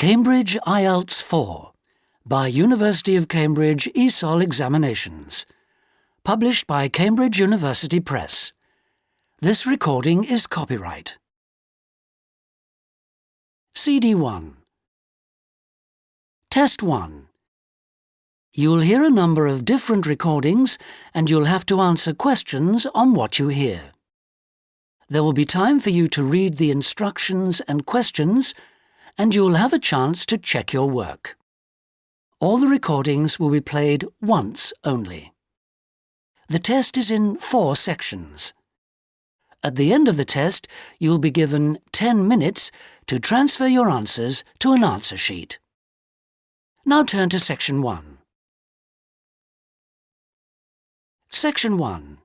Cambridge IELTS 4 by University of Cambridge ESOL Examinations. Published by Cambridge University Press. This recording is copyright. CD 1. Test 1. You'll hear a number of different recordings and you'll have to answer questions on what you hear. There will be time for you to read the instructions and questions, and you'll have a chance to check your work. All the recordings will be played once only. The test is in 4 sections. At the end of the test, you'll be given 10 minutes to transfer your answers to an answer sheet. Now turn to Section 1. Section 1.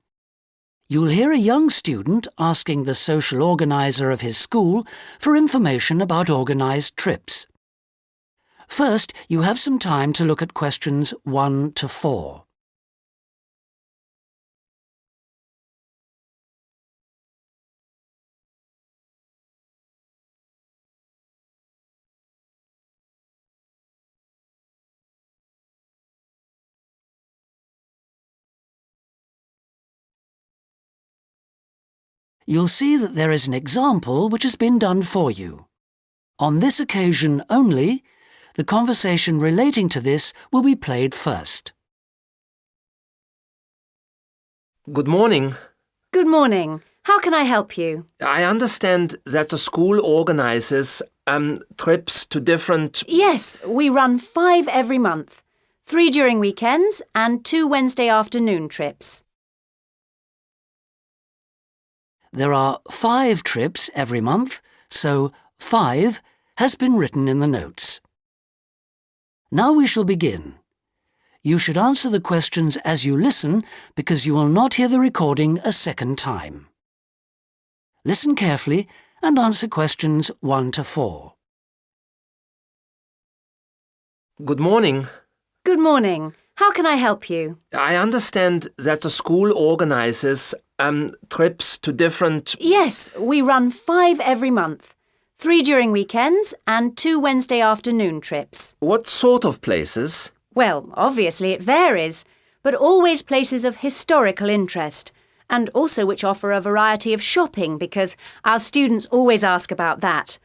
You'll hear a young student asking the social organizer of his school for information about organised trips. First, you have some time to look at questions 1 to 4. You'll see that there is an example which has been done for you. On this occasion only, the conversation relating to this will be played first. Good morning. Good morning. How can I help you? I understand that the school organizes trips to different... Yes, we run 5 every month. 3 during weekends and 2 Wednesday afternoon trips. There are 5 trips every month, so 5 has been written in the notes. Now we shall begin. You should answer the questions as you listen because you will not hear the recording a second time. Listen carefully and answer questions 1 to 4. Good morning. Good morning. How can I help you? I understand that the school organizes trips to different... Yes, we run 5 every month. 3 during weekends and 2 Wednesday afternoon trips. What sort of places? Well, obviously it varies, but always places of historical interest, and also which offer a variety of shopping because our students always ask about that.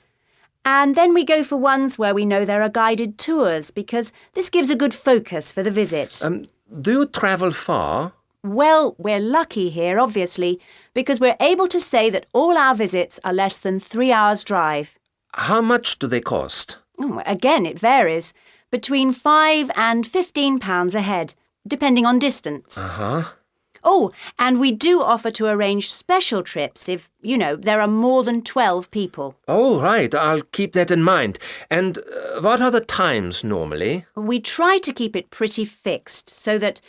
And then we go for ones where we know there are guided tours because this gives a good focus for the visit. Do you travel far? Well, we're lucky here, obviously, because we're able to say that all our visits are less than 3 hours' drive. How much do they cost? Again, it varies. Between £5 and £15 a head, depending on distance. Oh, and we do offer to arrange special trips if, there are more than 12 people. Oh, right. I'll keep that in mind. And what are the times normally? We try to keep it pretty fixed so that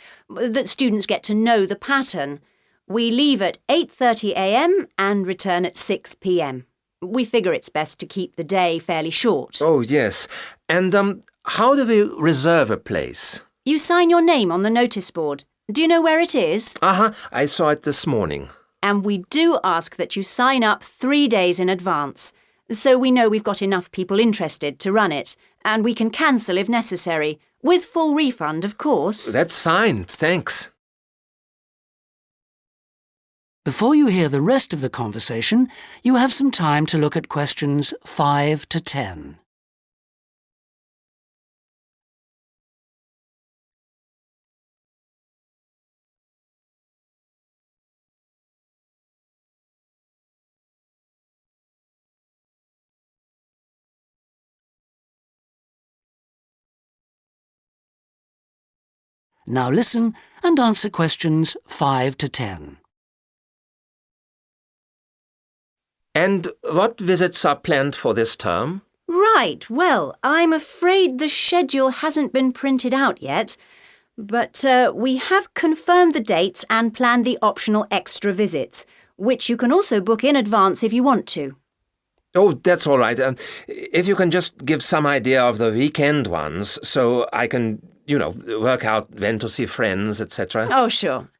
students get to know the pattern. We leave at 8:30 a.m. and return at 6 p.m. We figure it's best to keep the day fairly short. Oh, yes. And how do we reserve a place? You sign your name on the notice board. Do you know where it is? I saw it this morning. And we do ask that you sign up 3 days in advance, so we know we've got enough people interested to run it, and we can cancel if necessary, with full refund, of course. That's fine, thanks. Before you hear the rest of the conversation, you have some time to look at questions 5 to 10. Now listen and answer questions 5 to 10. And what visits are planned for this term? Right, well, I'm afraid the schedule hasn't been printed out yet, but we have confirmed the dates and planned the optional extra visits, which you can also book in advance if you want to. Oh, that's all right. If you can just give some idea of the weekend ones so I can... work out when to see friends, etc. Oh, sure.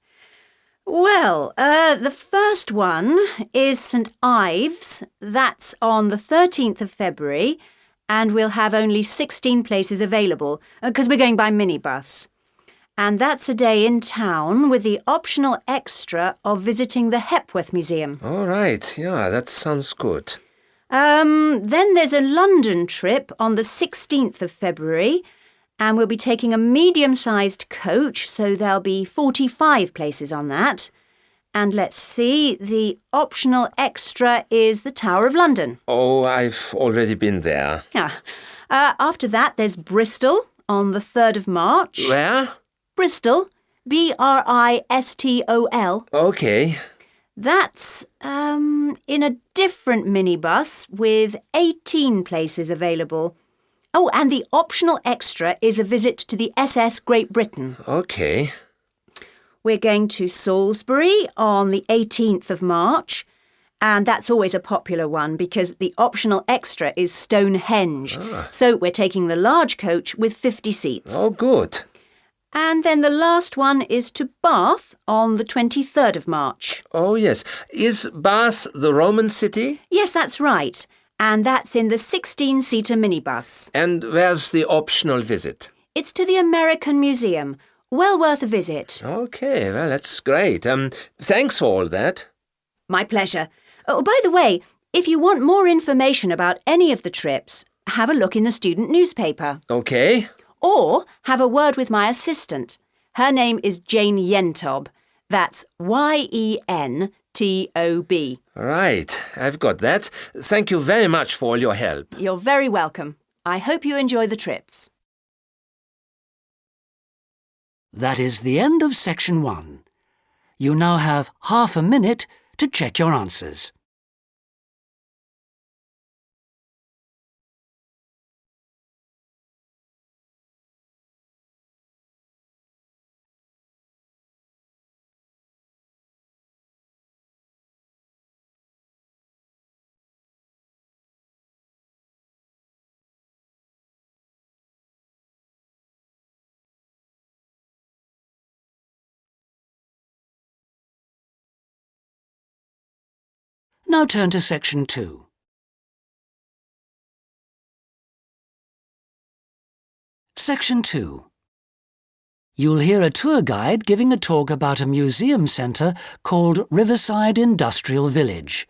Well, the first one is St Ives. That's on the 13th of February. and we'll have only 16 places available because we're going by minibus. And that's a day in town with the optional extra of visiting the Hepworth Museum. All right, yeah, that sounds good. Then there's a London trip on the 16th of February, and we'll be taking a medium-sized coach, so there'll be 45 places on that. And let's see, the optional extra is the Tower of London. Oh, I've already been there. After that, there's Bristol on the 3rd of March. Where? Bristol, Bristol. Okay. That's in a different minibus with 18 places available. Oh, and the optional extra is a visit to the SS Great Britain. Okay. We're going to Salisbury on the 18th of March, and that's always a popular one because the optional extra is Stonehenge. So we're taking the large coach with 50 seats. Oh, good. And then the last one is to Bath on the 23rd of March. Oh, yes. Is Bath the Roman city? Yes, that's right. And that's in the 16-seater minibus. And where's the optional visit? It's to the American Museum. Well worth a visit. Okay, well, that's great. Thanks for all that. My pleasure. Oh, by the way, if you want more information about any of the trips, have a look in the student newspaper. Okay. Or have a word with my assistant. Her name is Jane Yentob. That's Yentob. Right, I've got that. Thank you very much for all your help. You're very welcome. I hope you enjoy the trips. That is the end of section 1. You now have half a minute to check your answers. Now turn to section 2. Section 2. You'll hear a tour guide giving a talk about a museum centre called Riverside Industrial Village.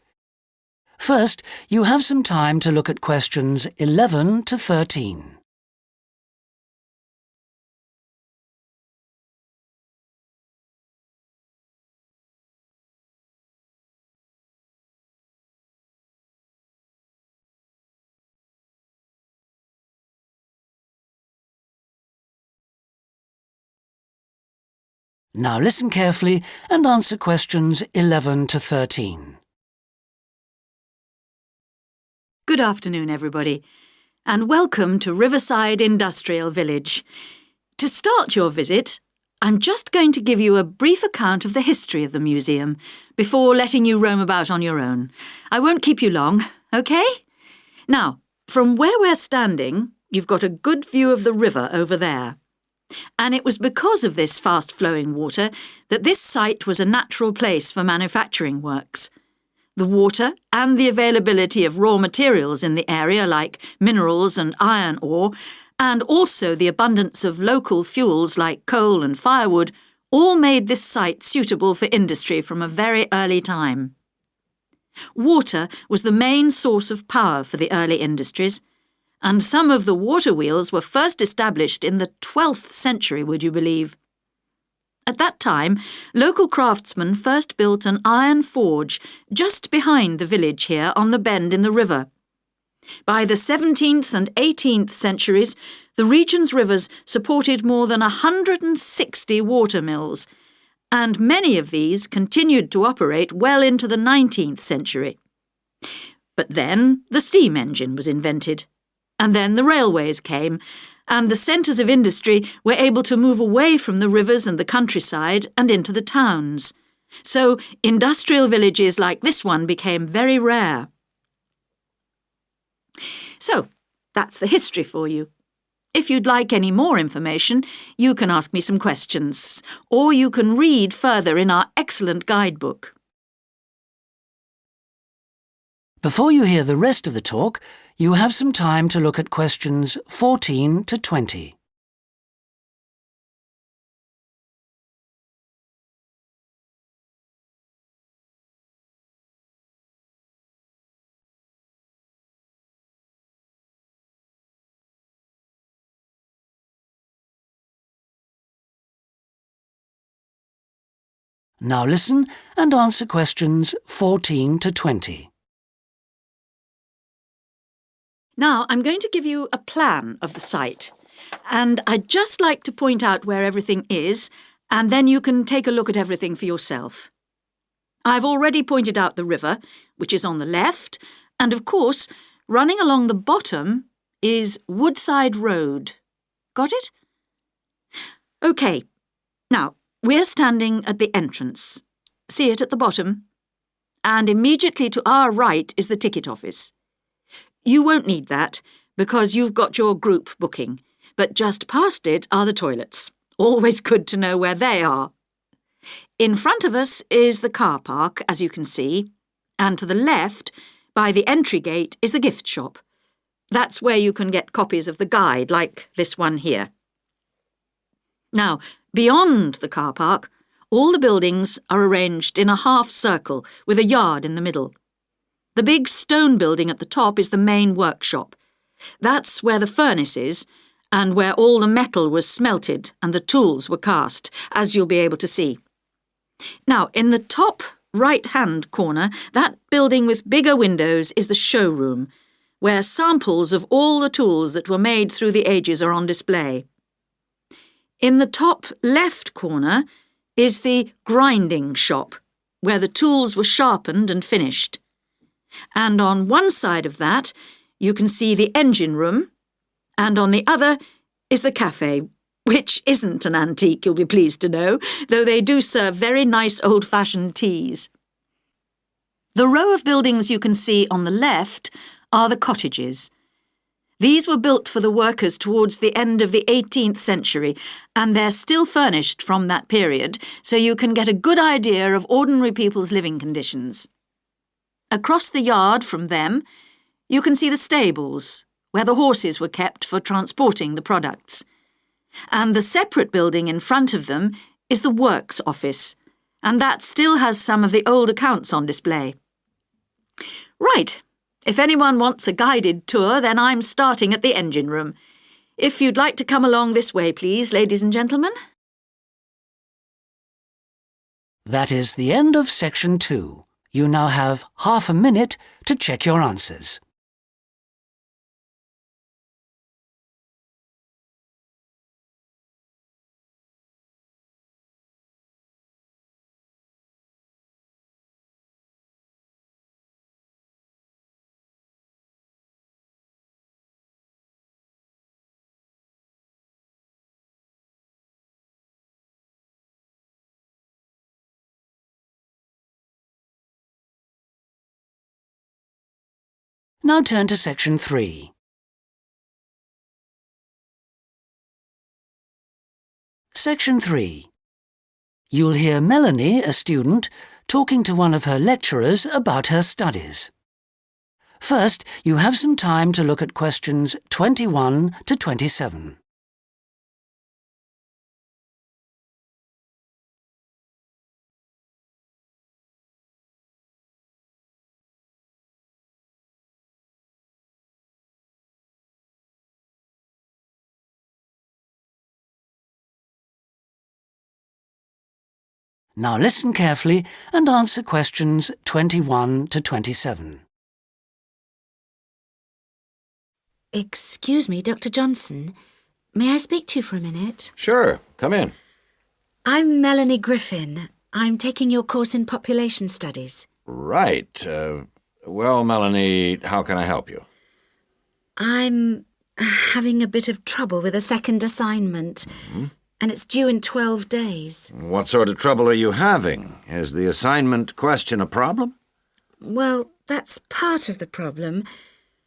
First, you have some time to look at questions 11 to 13. Now listen carefully and answer questions 11 to 13. Good afternoon, everybody, and welcome to Riverside Industrial Village. To start your visit, I'm just going to give you a brief account of the history of the museum before letting you roam about on your own. I won't keep you long, OK? Now, from where we're standing, you've got a good view of the river over there. And it was because of this fast-flowing water that this site was a natural place for manufacturing works. The water and the availability of raw materials in the area like minerals and iron ore, and also the abundance of local fuels like coal and firewood, all made this site suitable for industry from a very early time. Water was the main source of power for the early industries, and some of the water wheels were first established in the 12th century, would you believe? At that time, local craftsmen first built an iron forge just behind the village here on the bend in the river. By the 17th and 18th centuries, the region's rivers supported more than 160 water mills, and many of these continued to operate well into the 19th century. But then the steam engine was invented. And then the railways came, and the centres of industry were able to move away from the rivers and the countryside and into the towns. So industrial villages like this one became very rare. So, that's the history for you. If you'd like any more information, you can ask me some questions, or you can read further in our excellent guidebook. Before you hear the rest of the talk, you have some time to look at questions 14 to 20. Now listen and answer questions 14 to 20. Now, I'm going to give you a plan of the site, and I'd just like to point out where everything is, and then you can take a look at everything for yourself. I've already pointed out the river, which is on the left, and of course, running along the bottom is Woodside Road. Got it? OK. Now, we're standing at the entrance. See it at the bottom? And immediately to our right is the ticket office. You won't need that, because you've got your group booking, but just past it are the toilets. Always good to know where they are. In front of us is the car park, as you can see, and to the left, by the entry gate, is the gift shop. That's where you can get copies of the guide, like this one here. Now, beyond the car park, all the buildings are arranged in a half circle with a yard in the middle. The big stone building at the top is the main workshop. That's where the furnace is, and where all the metal was smelted and the tools were cast, as you'll be able to see. Now, in the top right-hand corner, that building with bigger windows is the showroom, where samples of all the tools that were made through the ages are on display. In the top left corner is the grinding shop, where the tools were sharpened and finished. And on one side of that, you can see the engine room, and on the other is the cafe, which isn't an antique, you'll be pleased to know, though they do serve very nice old-fashioned teas. The row of buildings you can see on the left are the cottages. These were built for the workers towards the end of the 18th century, and they're still furnished from that period, so you can get a good idea of ordinary people's living conditions. Across the yard from them, you can see the stables, where the horses were kept for transporting the products. And the separate building in front of them is the works office, and that still has some of the old accounts on display. Right, if anyone wants a guided tour, then I'm starting at the engine room. If you'd like to come along this way, please, ladies and gentlemen. That is the end of section 2. You now have half a minute to check your answers. Now turn to section 3. Section 3. You'll hear Melanie, a student, talking to one of her lecturers about her studies. First, you have some time to look at questions 21 to 27. Now listen carefully and answer questions 21 to 27. Excuse me, Dr. Johnson. May I speak to you for a minute? Sure, come in. I'm Melanie Griffin. I'm taking your course in population studies. Right. Well, Melanie, how can I help you? I'm having a bit of trouble with a second assignment, and it's due in 12 days. What sort of trouble are you having? Is the assignment question a problem? Well, that's part of the problem.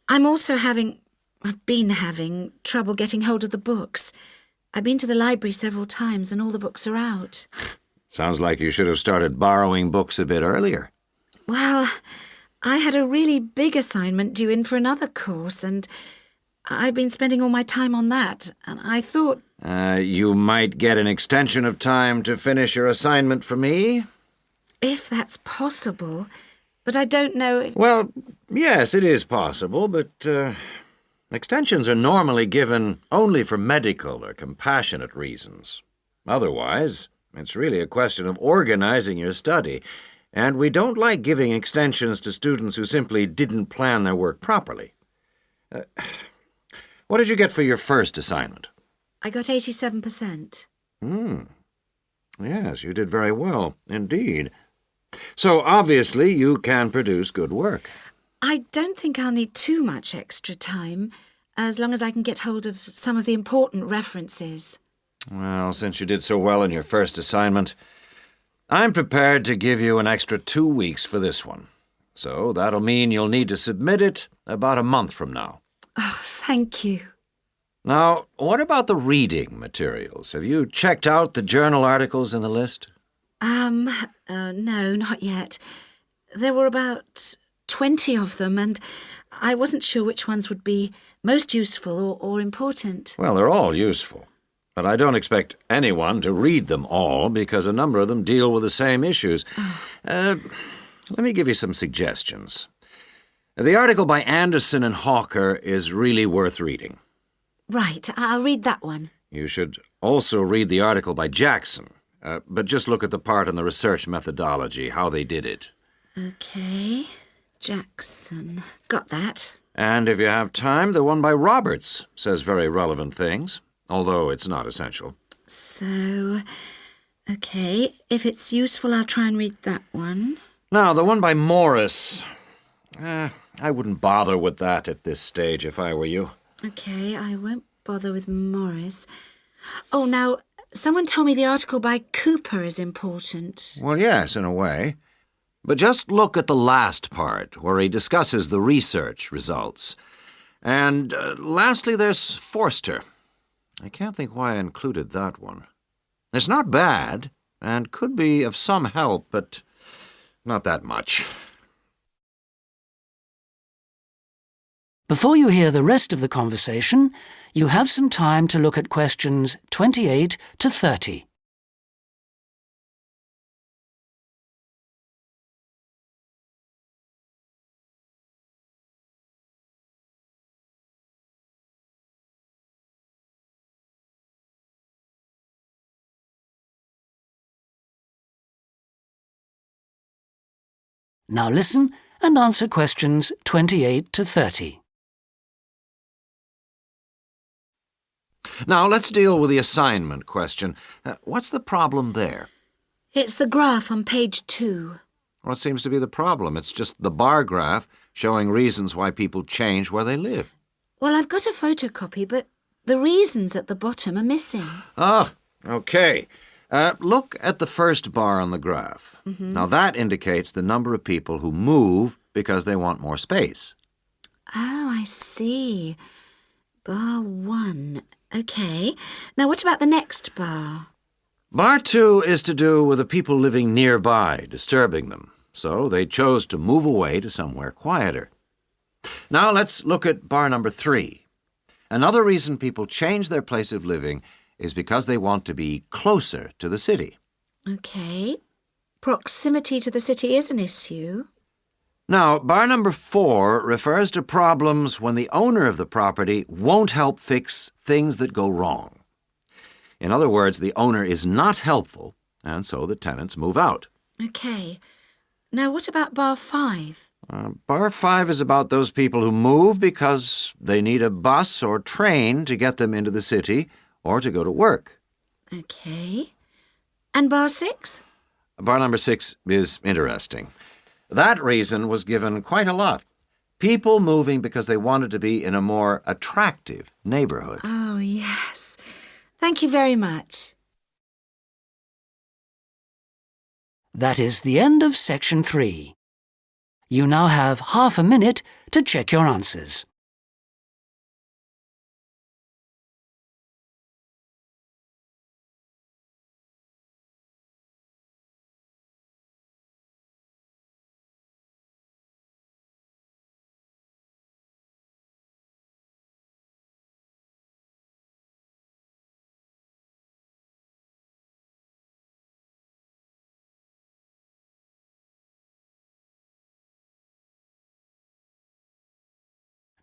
I've been having trouble getting hold of the books. I've been to the library several times and all the books are out. Sounds like you should have started borrowing books a bit earlier. Well, I had a really big assignment due in for another course, and I've been spending all my time on that, and I thought... You might get an extension of time to finish your assignment for me? If that's possible, but I don't know if... Well, yes, it is possible, but extensions are normally given only for medical or compassionate reasons. Otherwise, it's really a question of organizing your study, and we don't like giving extensions to students who simply didn't plan their work properly. What did you get for your first assignment? I got 87%. Yes, you did very well, indeed. So, obviously, you can produce good work. I don't think I'll need too much extra time, as long as I can get hold of some of the important references. Well, since you did so well in your first assignment, I'm prepared to give you an extra 2 weeks for this one. So that'll mean you'll need to submit it about a month from now. Oh, thank you. Now, what about the reading materials? Have you checked out the journal articles in the list? No, not yet. There were about 20 of them, and I wasn't sure which ones would be most useful or important. Well, they're all useful. But I don't expect anyone to read them all because a number of them deal with the same issues. Let me give you some suggestions. The article by Anderson and Hawker is really worth reading. Right, I'll read that one. You should also read the article by Jackson, but just look at the part on the research methodology, how they did it. Okay, Jackson. Got that. And if you have time, the one by Roberts says very relevant things, although it's not essential. So, okay, if it's useful, I'll try and read that one. Now, the one by Morris, I wouldn't bother with that at this stage if I were you. Okay, I won't bother with Morris. Oh, now, someone told me the article by Cooper is important. Well, yes, in a way. But just look at the last part, where he discusses the research results. And lastly, there's Forster. I can't think why I included that one. It's not bad, and could be of some help, but not that much. Before you hear the rest of the conversation, you have some time to look at questions 28 to 30. Now listen and answer questions 28 to 30. Now, let's deal with the assignment question. What's the problem there? It's the graph on page 2. What seems to be the problem? It's just the bar graph showing reasons why people change where they live. Well, I've got a photocopy, but the reasons at the bottom are missing. Ah, okay. Look at the first bar on the graph. Now, that indicates the number of people who move because they want more space. Oh, I see. Bar 1. Okay. Now, what about the next bar? Bar 2 is to do with the people living nearby, disturbing them. So they chose to move away to somewhere quieter. Now let's look at bar number 3. Another reason people change their place of living is because they want to be closer to the city. Okay. Proximity to the city is an issue. Now, bar number 4 refers to problems when the owner of the property won't help fix things that go wrong. In other words, the owner is not helpful, and so the tenants move out. Okay. Now, what about bar 5? Bar 5 is about those people who move because they need a bus or train to get them into the city or to go to work. Okay. And bar 6? Bar number 6 is interesting. That reason was given quite a lot. People moving because they wanted to be in a more attractive neighborhood. Oh, yes. Thank you very much. That is the end of section 3. You now have half a minute to check your answers.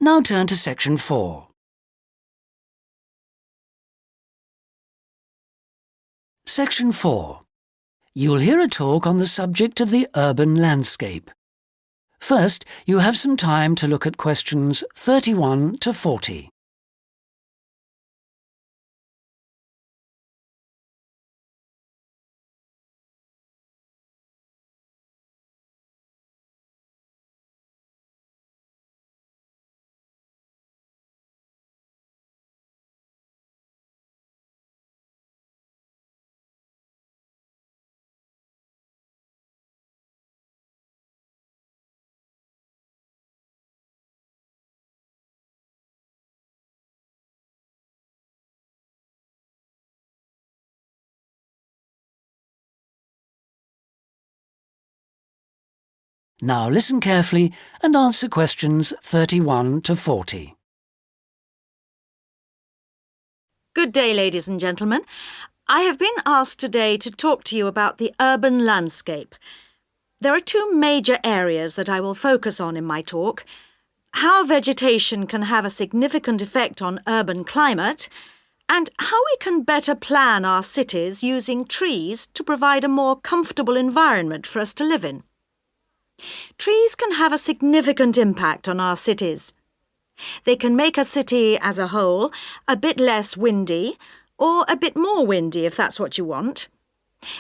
Now turn to Section 4. Section 4. You'll hear a talk on the subject of the urban landscape. First, you have some time to look at questions 31 to 40. Now listen carefully and answer questions 31 to 40. Good day, ladies and gentlemen. I have been asked today to talk to you about the urban landscape. There are two major areas that I will focus on in my talk: how vegetation can have a significant effect on urban climate, and how we can better plan our cities using trees to provide a more comfortable environment for us to live in. Trees can have a significant impact on our cities. They can make a city as a whole a bit less windy, or a bit more windy if that's what you want.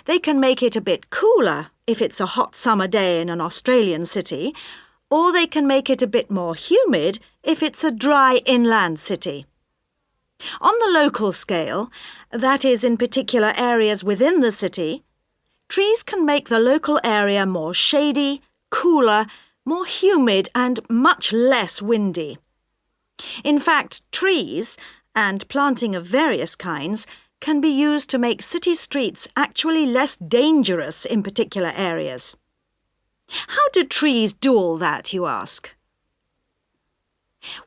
They can make it a bit cooler if it's a hot summer day in an Australian city, or they can make it a bit more humid if it's a dry inland city. On the local scale, that is in particular areas within the city, trees can make the local area more shady, cooler, more humid and much less windy. In fact, trees, and planting of various kinds, can be used to make city streets actually less dangerous in particular areas. How do trees do all that, you ask?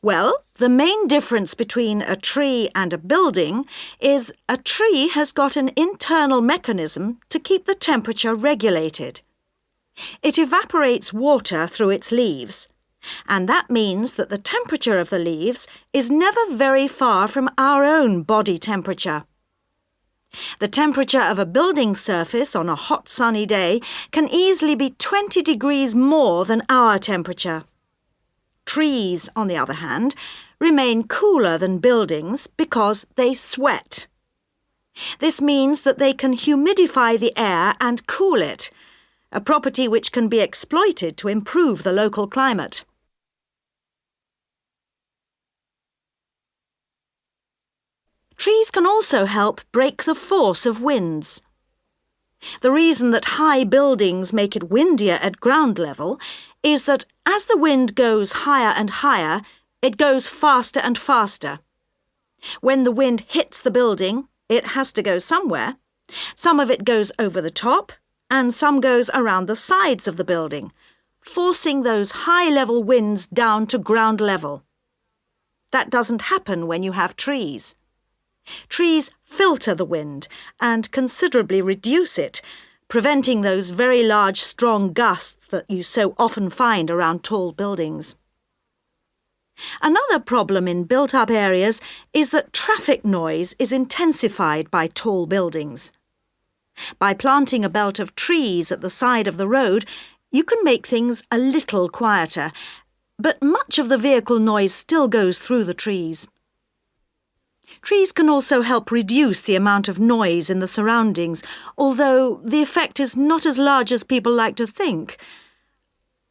Well, the main difference between a tree and a building is a tree has got an internal mechanism to keep the temperature regulated. It evaporates water through its leaves, and that means that the temperature of the leaves is never very far from our own body temperature. The temperature of a building surface on a hot sunny day can easily be 20 degrees more than our temperature. Trees, on the other hand, remain cooler than buildings because they sweat. This means that they can humidify the air and cool it, a property which can be exploited to improve the local climate. Trees can also help break the force of winds. The reason that high buildings make it windier at ground level is that as the wind goes higher and higher, it goes faster and faster. When the wind hits the building, it has to go somewhere. Some of it goes over the top, and some goes around the sides of the building, forcing those high-level winds down to ground level. That doesn't happen when you have trees. Trees filter the wind and considerably reduce it, preventing those very large, strong gusts that you so often find around tall buildings. Another problem in built-up areas is that traffic noise is intensified by tall buildings. By planting a belt of trees at the side of the road, you can make things a little quieter, but much of the vehicle noise still goes through the trees. Trees can also help reduce the amount of noise in the surroundings, although the effect is not as large as people like to think.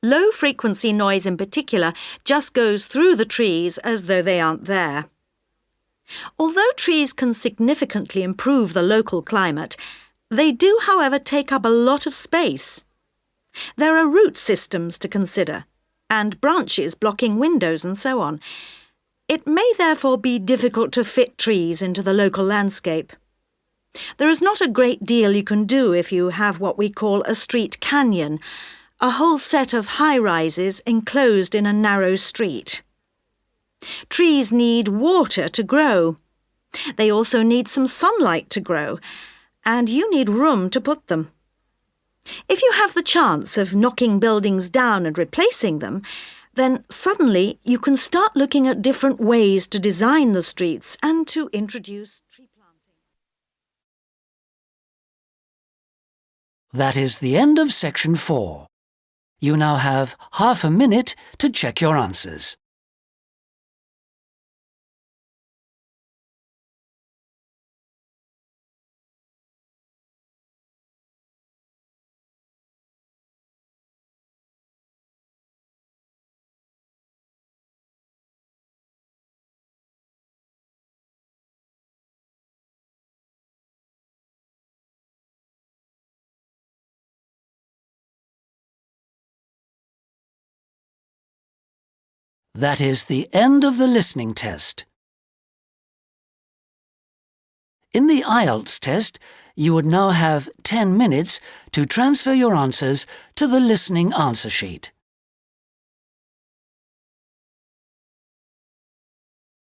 Low-frequency noise in particular just goes through the trees as though they aren't there. Although trees can significantly improve the local climate, they do, however, take up a lot of space. There are root systems to consider, and branches blocking windows and so on. It may therefore be difficult to fit trees into the local landscape. There is not a great deal you can do if you have what we call a street canyon, a whole set of high-rises enclosed in a narrow street. Trees need water to grow. They also need some sunlight to grow, and you need room to put them. If you have the chance of knocking buildings down and replacing them, then suddenly you can start looking at different ways to design the streets and to introduce tree planting. That is the end of section 4. You now have half a minute to check your answers. That is the end of the listening test. In the IELTS test, you would now have 10 minutes to transfer your answers to the listening answer sheet.